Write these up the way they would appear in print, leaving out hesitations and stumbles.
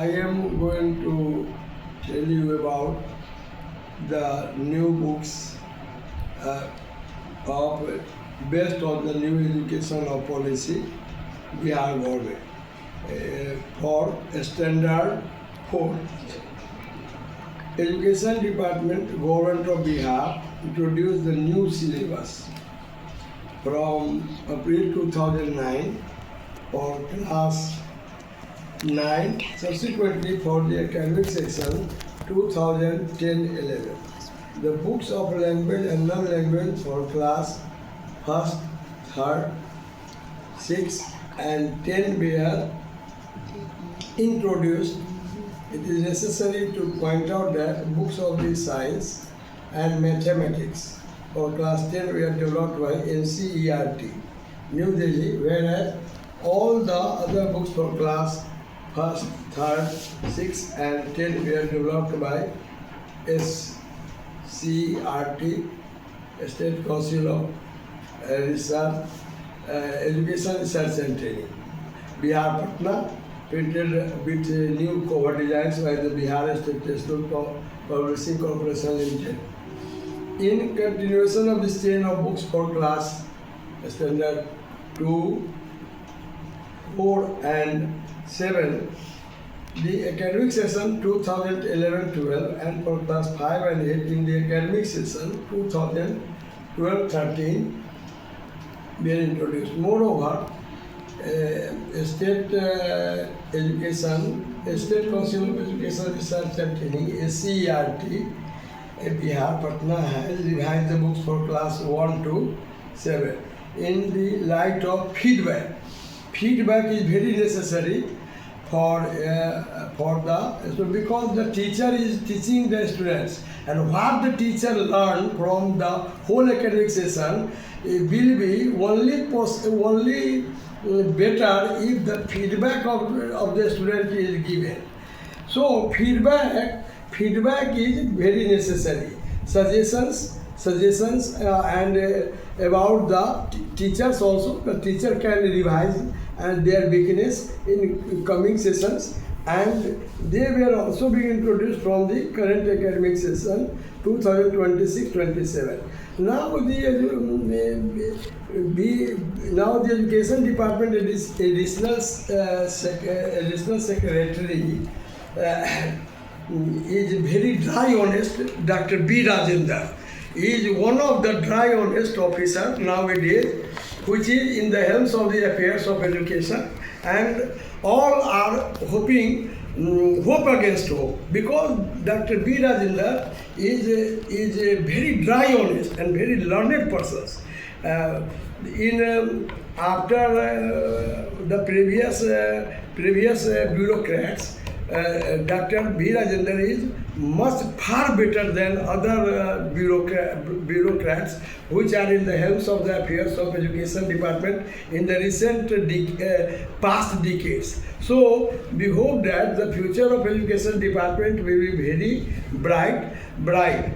I am going to tell you about the new books uh, of based on the new educational policy Bihar government for standard 4. Education Department, Government of Bihar introduced the new syllabus from April 2009 for class 9, subsequently for the academic section 2010-11. The books of language and non-language for class 1st, 3rd, 6th and 10 were introduced. It is necessary to point out that books of the science and mathematics for class 10 were developed by NCERT, New Delhi, whereas all the other books for class 1st, 3rd, 6th and 10 were developed by SCERT, State Council of Research, Education, Research and Training. Bihar Patna, printed with new cover designs by the Bihar State Textbook Publishing Corporation Limited. In continuation of this chain of books for class standard 2, 4 and 7, the academic session 2011-12 and for class 5 and 8 in the academic session 2012-13 were introduced. Moreover, State Council of Education, Research and Training (SCERT) Bihar Patna has revised the books for class 1 to 7 in the light of feedback. Feedback is very necessary for because the teacher is teaching the students, and what the teacher learned from the whole academic session will be only better if the feedback of the student is given. So feedback is very necessary. Suggestions and about the teachers also. The teacher can revise and their weakness in coming sessions, and they were also being introduced from the current academic session 2026-27. Now the Education Department additional secretary is very dry honest. Dr. B. Rajendra is one of the dry honest officers nowadays, which is in the helms of the affairs of education, and all are hoping hope against hope, because Dr. B. Rajendra is a very dry honest and very learned person. After the previous bureaucrats, Dr. B. Rajendra is much far better than other bureaucrats which are in the helms of the affairs of education department in the recent past decades. So we hope that the future of education department will be very bright,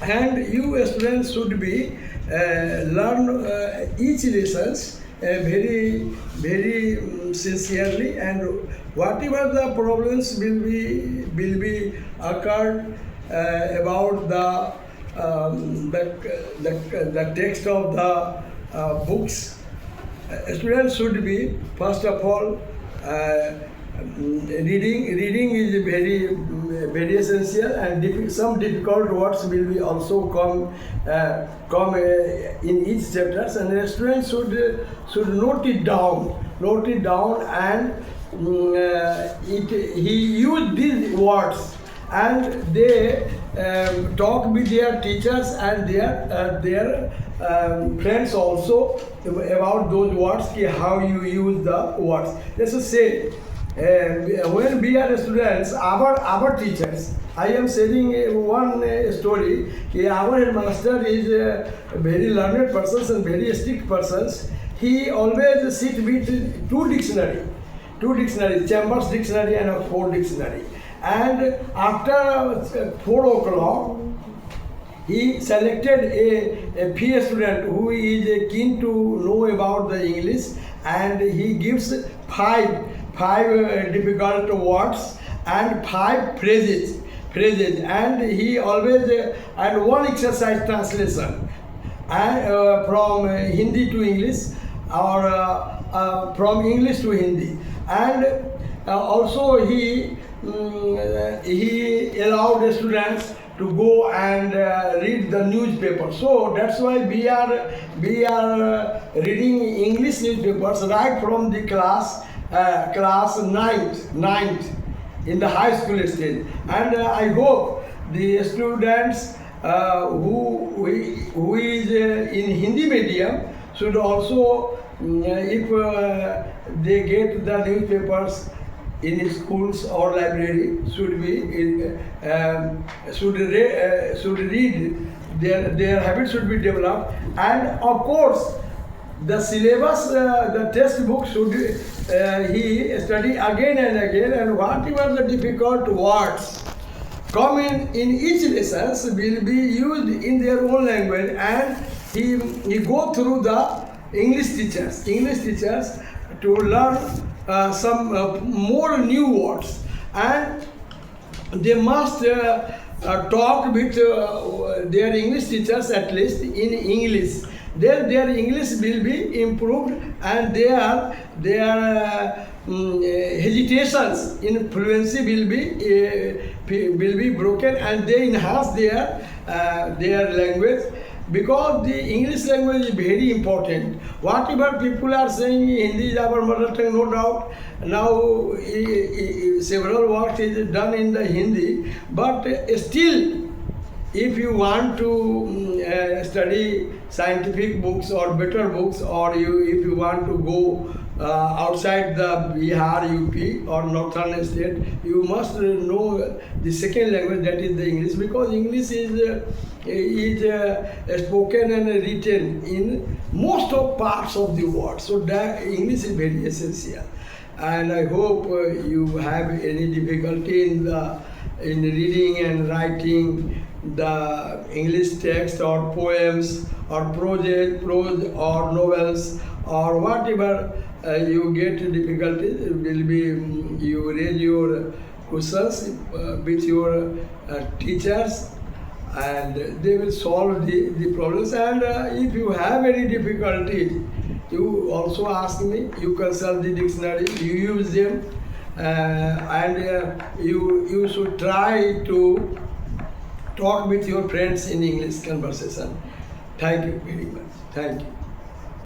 and you students should be learn each lessons very sincerely, and whatever the problems will be occurred about the text of the books, students should be first of all reading is very essential, and some difficult words will be also come in each chapters, and the students should note it down, and he used these words, and they talk with their teachers and their friends also about those words, how you use the words. Let's just say when we are students, our teachers, I am sharing one story. Our headmaster is a very learned person and very strict person. He always sit with two dictionaries, Chambers Dictionary and Oxford Dictionary. And after 4 o'clock, he selected a PA student who is keen to know about the English, and he gives five difficult words and 5 phrases, and he always and one exercise translation, and from Hindi to English, or from English to Hindi, and also he allowed the students to go and read the newspaper. So that's why we are reading English newspapers right from the class ninth in the high school stage. And I hope the students who is in Hindi medium should also, if they get the newspapers in schools or library, should read. Their habit should be developed, and of course the syllabus, the textbook should he study again and again, and whatever the difficult words come in each lessons will be used in their own language, and he go through the English teachers to learn some more new words, and they must talk with their English teachers at least in English. Then their English will be improved, and their hesitations in fluency will be broken, and they enhance their language, because the English language is very important. Whatever people are saying, Hindi is our mother tongue, no doubt. Now several works is done in the Hindi, but still, if you want to study scientific books or better books, or if you want to go outside the Bihar, UP or northern state, you must know the second language, that is the English, because English is spoken and written in most of parts of the world. So that English is very essential, and I hope you have any difficulty in reading and writing the English text or poems or prose or novels or whatever you get difficulties, will be you raise your questions with your teachers, and they will solve the problems. And if you have any difficulty, you also ask me, you consult the dictionary, you use them, and you should try to talk with your friends in English conversation. Thank you very much. Thank you.